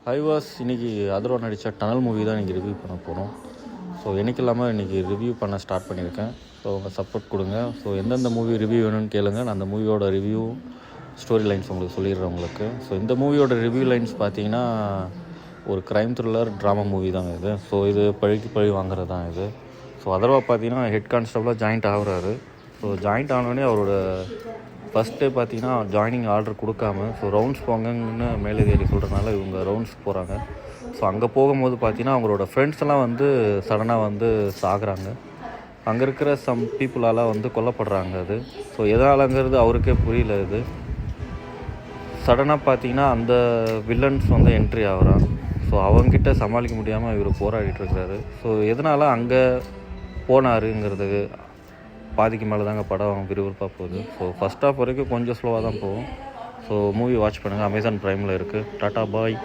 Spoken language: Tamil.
ஹைவாஸ் இன்றைக்கி அதர்வா நடித்த டனல் மூவி தான் இன்றைக்கி ரிவ்யூ பண்ண போகிறோம். ஸோ எனக்கு இல்லாமல் இன்றைக்கி ரிவ்யூ பண்ண ஸ்டார்ட் பண்ணியிருக்கேன். ஸோ உங்கள் சப்போர்ட் கொடுங்க. ஸோ எந்தெந்த மூவி ரிவ்யூ வேணும்னு கேளுங்க. நான் அந்த மூவியோட ரிவ்யூ ஸ்டோரி லைன்ஸ் உங்களுக்கு சொல்லிடுறேன் உங்களுக்கு. ஸோ இந்த மூவியோட ரிவ்யூ லைன்ஸ் பார்த்தீங்கன்னா ஒரு க்ரைம் த்ரில்லர் ட்ராமா மூவி தாங்க இது. ஸோ இது பழி வாங்குறது தான் இது. ஸோ அதர்வா பார்த்தீங்கன்னா ஹெட் கான்ஸ்டபிளாக ஜாயிண்ட் ஆகுறாரு. ஸோ ஜாயிண்ட் ஆனோடனே அவரோட ஃபஸ்ட்டே பார்த்தீங்கன்னா ஜாயினிங் ஆர்டர் கொடுக்காம ஸோ ரவுண்ட்ஸ் போங்கன்னு மேலதிகாரி சொல்கிறதுனால இவங்க ரவுண்ட்ஸ் போகிறாங்க. ஸோ அங்கே போகும்போது பார்த்தீங்கன்னா அவங்களோட ஃப்ரெண்ட்ஸ் எல்லாம் வந்து சடனாக சாகுறாங்க. அங்கே இருக்கிற சம் பீப்புளால் கொல்லப்படுறாங்க. அது ஸோ எதனாலங்கிறது அவருக்கே புரியல. இது சடனாக பார்த்தீங்கன்னா அந்த வில்லன்ஸ் என்ட்ரி ஆகிறான். ஸோ அவங்ககிட்ட சமாளிக்க முடியாமல் இவர் போராடிட்டுருக்கிறாரு. ஸோ எதனால் அங்கே போனாருங்கிறது பாதிக்கு மேலே தாங்க படம் விறுவிறுப்பாக போகுது. ஸோ ஃபஸ்ட் ஹாஃப் வரைக்கும் கொஞ்சம் ஸ்லோவாக தான் போகும். ஸோ மூவி வாட்ச் பண்ணுங்கள். அமேசான் ப்ரைமில் இருக்குது. டாட்டா பாய்.